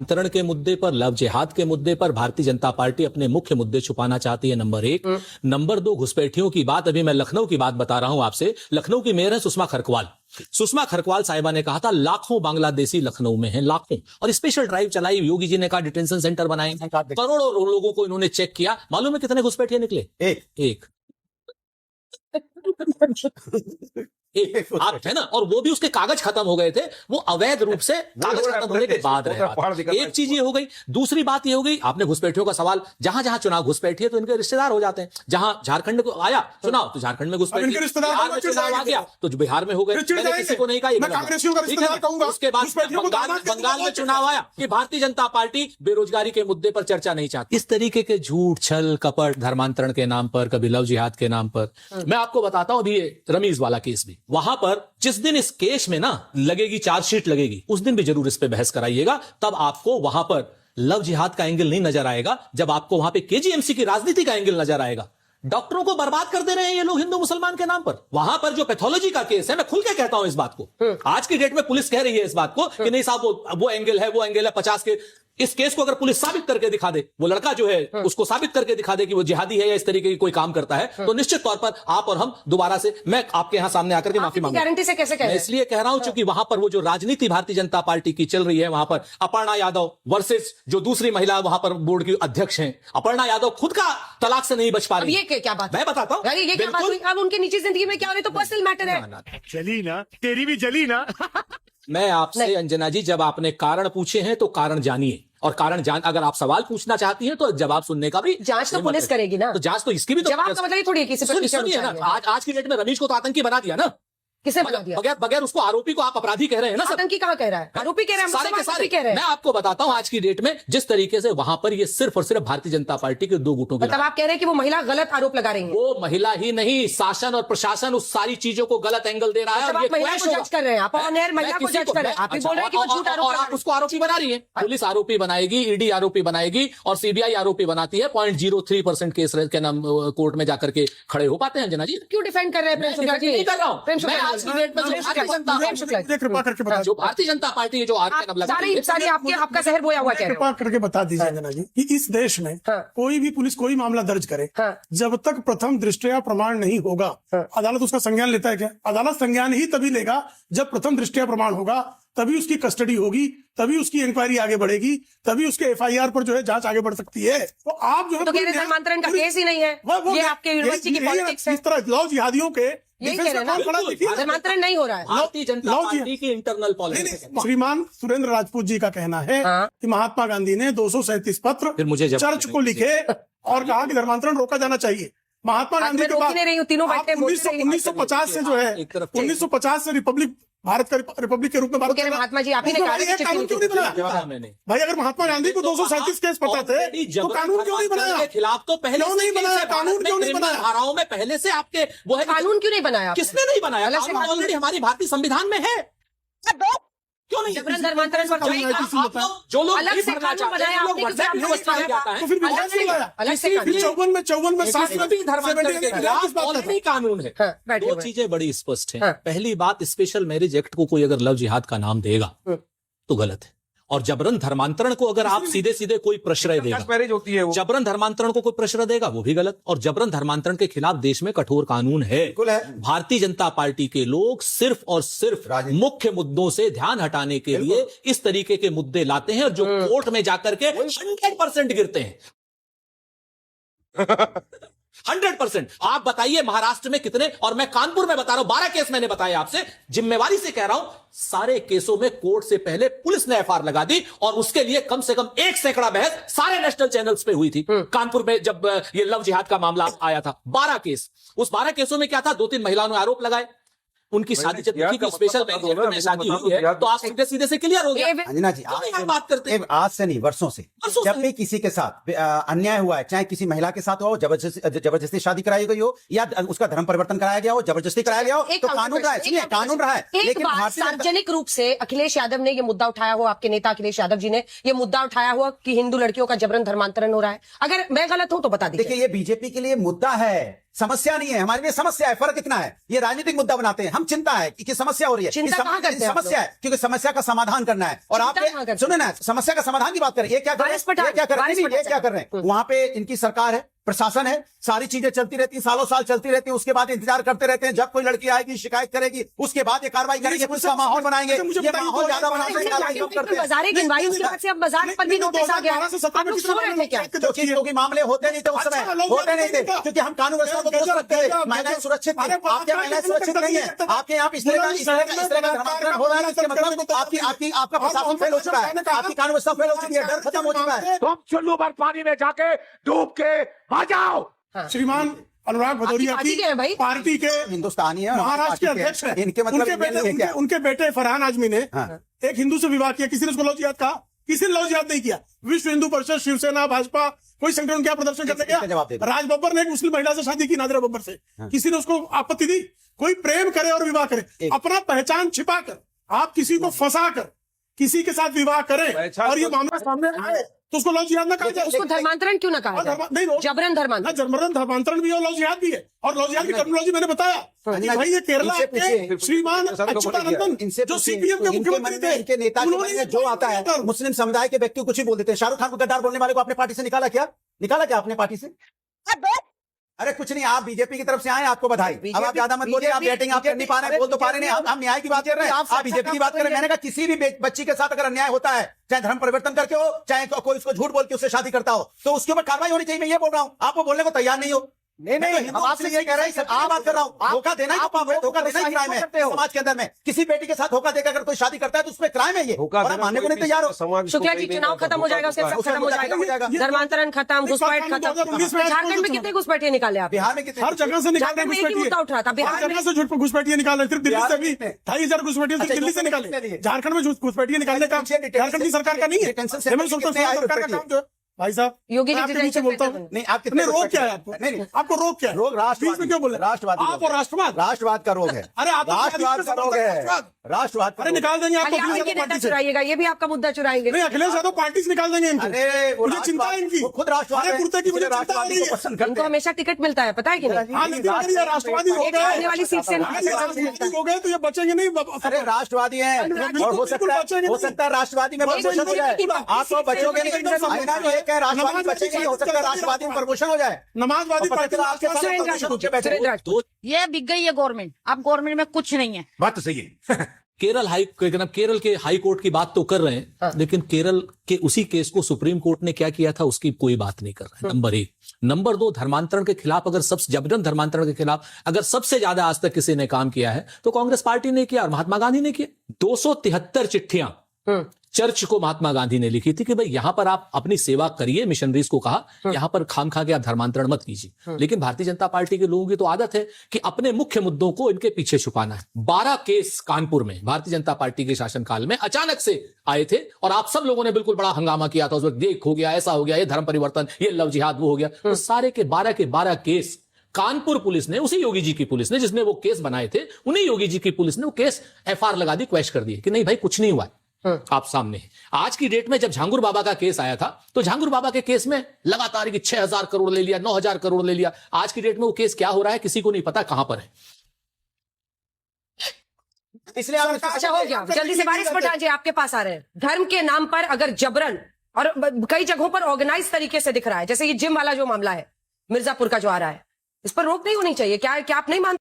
धर्मांतरण के मुद्दे पर, लव जिहाद के मुद्दे पर भारतीय जनता पार्टी अपने मुख्य मुद्दे छुपाना चाहती है, नंबर एक। नंबर दो, घुसपैठियों की बात। अभी मैं लखनऊ की बात बता रहा हूं आपसे। लखनऊ की मेयर है सुषमा खरकवाल। सुषमा खरकवाल साहिबा ने कहा था लाखों बांग्लादेशी लखनऊ में हैं, लाखों, और स्पेशल ड्राइव चलाई। योगी जी ने कहा डिटेंशन सेंटर बनाएंगे, करोड़ों लोगों को इन्होंने चेक किया। मालूम है कितने घुसपैठिए निकले? एक आप है ना, और वो भी उसके कागज खत्म हो गए थे, वो अवैध रूप से कागज खत्म होने के बाद रहे। एक चीज ये हो गई। दूसरी बात ये हो गई, आपने घुसपैठियों का सवाल, जहां जहां चुनाव घुसपैठी है तो इनके रिश्तेदार हो जाते हैं। जहां झारखंड को आया चुनाव तो झारखंड में घुसपैठी, बिहार में चुनाव आ गया तो बिहार में हो गए। मैंने किसी को नहीं कहा। उसके बाद बंगाल में चुनाव आया कि भारतीय जनता पार्टी बेरोजगारी के मुद्दे पर चर्चा नहीं चाहती। इस तरीके के झूठ, छल, कपट, धर्मांतरण के नाम पर, कभी लव जिहाद के नाम पर। मैं आपको बताता हूं, अभी रमीज वाला केस भी, वहां पर जिस दिन इस केस में ना लगेगी, चार्जशीट लगेगी, उस दिन भी जरूर इस पे बहस कराइएगा। तब आपको वहां पर लव जिहाद का एंगल नहीं नजर आएगा, जब आपको वहां पे केजीएमसी की राजनीति का एंगल नजर आएगा। डॉक्टरों को बर्बाद कर दे रहे हैं ये लोग हिंदू मुसलमान के नाम पर। वहां पर जो पैथोलॉजी का केस है, मैं खुल के कहता हूं इस बात को, आज की डेट में पुलिस कह रही है इस बात को कि नहीं साहब वो एंगल है, वो एंगल है 50 के। इस केस को अगर पुलिस साबित करके दिखा दे, वो लड़का जो है उसको साबित करके दिखा दे कि वो जिहादी है या इस तरीके की कोई काम करता है, तो निश्चित तौर पर आप और हम दोबारा से, मैं आपके यहां सामने आकर के माफी मांगूंगा। गारंटी से कैसे कह रहे हैं? मैं इसलिए कह रहा हूं क्योंकि वहां पर वो जो राजनीति भारतीय जनता पार्टी की चल रही है, वहां पर अपर्णा यादव वर्सेस जो दूसरी महिला वहां पर बोर्ड की अध्यक्ष हैं, अपर्णा यादव खुद का तलाक से नहीं बच पा रही। ये क्या बात? मैं बताता हूं, ये क्या बात हुई? अब उनकी निजी जिंदगी में क्या हो रही, तो पर्सनल मैटर है। चली ना, तेरी भी जली ना। मैं आपसे अंजना जी, जब आपने कारण पूछे हैं तो कारण जानिए, और कारण अगर आप सवाल पूछना चाहती हैं तो जवाब सुनने का भी जांच तो पुलिस करेगी ना। तो जांच तो इसकी भी तो जवाब का मतलब ये थोड़ी है किसी पर सुनिए ना, आज की डेट में रमीज को तो आतंकी बना दिया ना। किसे बना दिया? बगैर उसको आरोपी को आप अपराधी कह रहे हैं ना। आतंकी कहाँ कह रहा है? आरोपी कह रहे हैं, सारे के सारे कह रहे हैं। मैं आपको बताता हूं आज की डेट में जिस तरीके से वहां पर ये सिर्फ और सिर्फ भारतीय जनता पार्टी के दो गुटों के, मतलब आप कह रहे हैं कि वो महिला गलत आरोप लगा रही है? वो महिला ही नहीं, शासन और प्रशासन उस सारी चीजों को गलत एंगल दे रहा है। आप महिला को जज कर रहे हैं, आप महिला को जज कर रहे हैं, आप बोल रहे हैं कि वो झूठ आरोप, और आप उसको आरोपी बना रही है। पुलिस आरोपी बनाएगी, ईडी आरोपी बनाएगी और सीबीआई आरोपी बनाती है। 0.03% केस के नाम कोर्ट में जाकर के खड़े हो पाते हैं। अंजना जी क्यों डिफेंड कर रहे हैं? नहीं कर रहा हूं। कृपा करके बता, जो भारतीय जनता पार्टी जो सारी आपका जहर बोया हुआ, कृपा करके बता दीजिए अंजना जी कि इस देश में कोई भी पुलिस कोई मामला दर्ज करे, जब तक प्रथम दृष्टया प्रमाण नहीं होगा, अदालत उसका संज्ञान लेता है क्या? अदालत संज्ञान ही तभी लेगा जब प्रथम दृष्टया प्रमाण होगा, तभी उसकी कस्टडी होगी, तभी उसकी इंक्वायरी आगे बढ़ेगी, तभी उसके एफआईआर पर जो है जांच आगे बढ़ सकती है। तो आप जो है धर्मांतरण का केस ही नहीं है, ये आपके यूनिवर्सिटी की पॉलिटिक्स है। इस तरह लव जिहादियों के धर्मांतरण नहीं हो रहा है। भारतीय जनता पार्टी की इंटरनल पॉलिटिक्स। श्रीमान सुरेंद्र राजपूत जी का कहना है कि महात्मा गांधी ने 237 पत्र मुझे चर्च को लिखे और कहा कि धर्मांतरण रोका जाना चाहिए। महात्मा गांधी के बाद 1950 से जो है 1950 से रिपब्लिक, भारत का रिपब्लिक के रूप में भारत, महात्मा जी आप ही ने कानून क्यों नहीं बनाया भाई? अगर महात्मा गांधी को 237 केस पता थे तो कानून क्यों नहीं बनाया? खिलाफ तो पहले क्यों नहीं बनाया? कानून क्यों नहीं बनाया? धाराओं में पहले से आपके वो है, कानून क्यों नहीं बनाया? किसने नहीं बनाया? ऑलरेडी हमारी भारतीय संविधान में है। क्यों नहीं? जबरन धर्मांतरण पर जो लोग अलग से कानून बनाया, आपने तो फिर 54 में 60 में धर्मांतरण के खिलाफ ऑलरेडी कानून है। दो चीजें बड़ी स्पष्ट हैं। पहली बात, स्पेशल मैरिज एक्ट को कोई अगर लव जिहाद का नाम देगा तो गलत है, और जबरन धर्मांतरण को अगर आप सीधे सीधे कोई प्रश्रय देगा, मैरिज होती है वो, जबरन धर्मांतरण को कोई प्रश्रय देगा वो भी गलत। और जबरन धर्मांतरण के खिलाफ देश में कठोर कानून है। भारतीय जनता पार्टी के लोग सिर्फ और सिर्फ मुख्य मुद्दों से ध्यान हटाने के लिए इस तरीके के मुद्दे लाते हैं, और जो कोर्ट में जाकर के 100% गिरते हैं। 100%। आप बताइए महाराष्ट्र में कितने, और मैं कानपुर में बता रहा हूं 12 केस मैंने बताया आपसे, जिम्मेवारी से कह रहा हूं, सारे केसों में कोर्ट से पहले पुलिस ने एफआईआर लगा दी, और उसके लिए कम से कम 1 सैकड़ा बहस सारे नेशनल चैनल्स पे हुई थी। कानपुर में जब ये लव जिहाद का मामला आया था, 12 केस, उस 12 केसों में क्या था, 2-3 महिलाओं ने आरोप लगाए, उनकी शादी की स्पेशल में शादी हुई है, तो आप सीधे सीधे से क्लियर हो गया। अंजना जी आप बात करते हैं आज से नहीं, वर्षों से जब भी किसी के साथ अन्याय हुआ है, चाहे किसी महिला के साथ हो, जबरदस्ती शादी कराई गई हो या उसका धर्म परिवर्तन कराया गया हो, जबरदस्ती कराया गया हो, तो कानून रहा है। सुनिए, कानून रहा है। लेकिन सार्वजनिक रूप से अखिलेश यादव ने ये मुद्दा उठाया हुआ, आपके नेता अखिलेश यादव जी ने ये मुद्दा उठाया हुआ कि हिंदू लड़कियों का जबरन धर्मांतरण हो रहा है। अगर मैं गलत हूं तो बता दीजिए। देखिए, ये बीजेपी के लिए मुद्दा है समस्या नहीं है, हमारे लिए समस्या है। फर्क इतना है, ये राजनीतिक मुद्दा बनाते हैं, हम चिंता है कि समस्या हो रही है। चिंता कहाँ करते हैं आप समस्या है क्योंकि समस्या का समाधान करना है। और आप कहाँ करते सुने ना, समस्या का समाधान की बात करें, ये क्या कर रहे हैं, ये क्या कर रहे हैं, ये क्या कर रहे हैं। वहां पे इनकी सरकार है, प्रशासन है, सारी चीजें चलती रहती हैं, सालों साल चलती रहती है। उसके बाद इंतजार करते रहते हैं जब कोई लड़की आएगी, शिकायत करेगी, उसके बाद ये कार्रवाई करेंगे, पुलिस का माहौल बनाएंगे, ये माहौल ज्यादा बनाते हैं। बाजारे गिनवाई, उसके बाद से अब बाजार पर भी नोटिस आ गया। आप लोग सो रहे थे क्या? जो चीजों के मामले होते नहीं थे उस समय, होते नहीं थे क्योंकि हम कानून व्यवस्था को दुरुस्त रखते थे, महिलाएं सुरक्षित थी। आपके महिलाएं सुरक्षित नहीं है, आपके यहाँ इस तरह का धर्मांतरण हो रहा है, इसका मतलब आपका प्रशासन फेल हो चुका है, आपकी कानून व्यवस्था फेल हो चुकी है, डर खत्म हो चुका है। तुम चुल्लू भर पानी में जाके डूब के आ जाओ। श्रीमान अनुराग भदौरिया पार्टी के हैं भाई। पार्टी के हिंदुस्तानी है, महाराष्ट्र के अध्यक्ष हैं। इनके मतलब उनके बेटे फरहान आजमी ने एक हिंदू से विवाह किया, किसी ने उसको लव जिहाद कहा? किसी ने लव जिहाद नहीं किया। विश्व हिंदू परिषद, शिवसेना, भाजपा, कोई संगठन क्या प्रदर्शन करने गया? राज बब्बर ने एक मुस्लिम महिला से शादी की, नादिरा बब्बर से, किसी ने उसको आपत्ति दी? कोई प्रेम करे और विवाह करे, अपना पहचान छिपा कर, आप किसी को फंसा कर किसी के साथ विवाह करें और ये मामला सामने आए तो उसको लव जिहाद ना कहा जाए। उसको धर्मांतरण क्यों ना कहा जाए? जबरन धर्मांतरण, जबरन धर्मांतरण भी है और लव जिहाद भी है। और लव जिहाद की टर्मिनोलॉजी मैंने बताया कि भाई ये केरला के श्रीमान अच्युतानंदन जो सीपीएम के मुख्यमंत्री थे, इनके नेता जो आता है मुस्लिम समुदाय के व्यक्ति को कुछ ही बोल देते हैं। शाहरुख खान को गद्दार बोलने वाले को आपने पार्टी से निकाला क्या? निकाला क्या आपने पार्टी से? अरे कुछ नहीं, आप बीजेपी की तरफ से आए, आपको बधाई। अब आप ज्यादा मत बोलिए, आप बैटिंग आप कर नहीं पा रहे, बोल तो पा रहे नहीं। हम न्याय की बात कर रहे हैं, आप बीजेपी की बात कर रहे हैं। मैंने कहा किसी भी बच्ची के साथ अगर अन्याय होता है, चाहे धर्म परिवर्तन करके हो, चाहे कोई उसको झूठ बोल के उससे शादी करता हो, तो उसके ऊपर कार्रवाई होनी चाहिए। मैं ये बोल रहा हूँ, आप वो बोलने को तैयार नहीं हो। नहीं, हम आपसे ये कह रहे हैं, आप बात कर रहा हूँ, धोखा देना ही पाप है, धोखा देना ही क्राइम है समाज के अंदर में। किसी बेटी के साथ धोखा देकर अगर कोई शादी करता है तो उसमें क्राइम है ये, और आप मानने को नहीं तैयार हो। शुक्ला जी, चुनाव खत्म हो जाएगा, उसके बाद खत्म हो जाएगा, धर्मांतरण खत्म, घुसपैठ खत्म। झारखंड में कितने घुसपैठिए निकाले आप? बिहार में कितने? हर जगह से निकाल रहे झारखंड में एक ही मुद्दा उठ रहा था, बिहार में से झूठ घुसपैठिए निकाल रहे। सिर्फ दिल्ली से भी 2,500 घुसपैठिए सिर्फ दिल्ली से निकाले। झारखंड में घुसपैठिए निकालने का झारखंड की सरकार का नहीं है, सरकार का काम जो है। भाई साहब, योगी जी आपके नीचे बोलता हूँ, नहीं, आप कितने रोग क्या है आपको? नहीं, आपको रोग क्या है? रोग बीच में क्यों बोल रहे? राष्ट्रवादी, आप और राष्ट्रवाद, राष्ट्रवाद का रोग है। अरे आप राष्ट्रवाद का रोग है, राष्ट्रवाद। अरे निकाल देंगे आपको नेता चुराइएगा, ये भी आपका मुद्दा चुराएंगे। नहीं, अखिलेश यादव पार्टी से निकाल देंगे इनको। अरे मुझे चिंता है इनकी, खुद राष्ट्रवाद अरे कुर्ते की मुझे चिंता हो रही है। उनको हमेशा टिकट मिलता है, पता है कि नहीं? राष्ट्रवादी हो गए, आने वाली सीट से राष्ट्रवादी हो गए तो ये बचेंगे नहीं। अरे राष्ट्रवादी हैं, और हो सकता है राष्ट्रवादी में प्रमोशन हो जाए। आप तो बचोगे नहीं, राष्ट्रवादी बचेंगे, हो सकता है राष्ट्रवादी में प्रमोशन हो जाए। नमाजवादी ये बिक गई है गवर्नमेंट, अब गवर्नमेंट में कुछ नहीं है। बात तो सही है। केरल के हाई कोर्ट की बात तो कर रहे हैं, लेकिन केरल के उसी केस को सुप्रीम कोर्ट ने क्या किया था उसकी कोई बात नहीं कर रहे हैं। नंबर 1। नंबर 2, धर्मांतरण के खिलाफ अगर सबसे जबरन धर्मांतरण के खिलाफ अगर सबसे ज्यादा आज तक किसी ने काम किया है तो कांग्रेस पार्टी ने किया और महात्मा गांधी ने किया। 273 चिट्ठियां चर्च को महात्मा गांधी ने लिखी थी कि भाई यहां पर आप अपनी सेवा करिए, मिशनरीज को कहा यहां पर खाम खा के आप धर्मांतरण मत कीजिए। लेकिन भारतीय जनता पार्टी के लोगों की तो आदत है कि अपने मुख्य मुद्दों को इनके पीछे छुपाना है। 12 केस कानपुर में भारतीय जनता पार्टी के शासनकाल में अचानक से आए थे और आप सब लोगों ने बिल्कुल बड़ा हंगामा किया था उस वक्त, देख हो गया, ऐसा हो गया, ये धर्म परिवर्तन, ये लव जिहाद, वो हो गया। तो सारे के 12 केस कानपुर पुलिस ने, उसी योगी जी की पुलिस ने जिसने वो केस बनाए थे, उन्हीं योगी जी की पुलिस ने वो केस FR लगा दी, क्वेश कर दिए कि नहीं भाई कुछ नहीं हुआ है। आप सामने है। आज की डेट में जब झांगुर बाबा का केस आया था तो झांगुर बाबा के केस में लगातार 6,000 करोड़ ले लिया, 9,000 करोड़ ले लिया। आज की डेट में वो केस क्या हो रहा है किसी को नहीं पता, कहां पर है। इसलिए अच्छा हो गया, जल्दी से बारिश पटा जी आपके पास आ रहे हैं। धर्म के नाम पर अगर जबरन, और कई जगहों पर ऑर्गेनाइज तरीके से दिख रहा है, जैसे ये जिम वाला जो मामला है मिर्जापुर का जो आ रहा है, इस पर रोक नहीं होनी चाहिए क्या? आप नहीं मानते?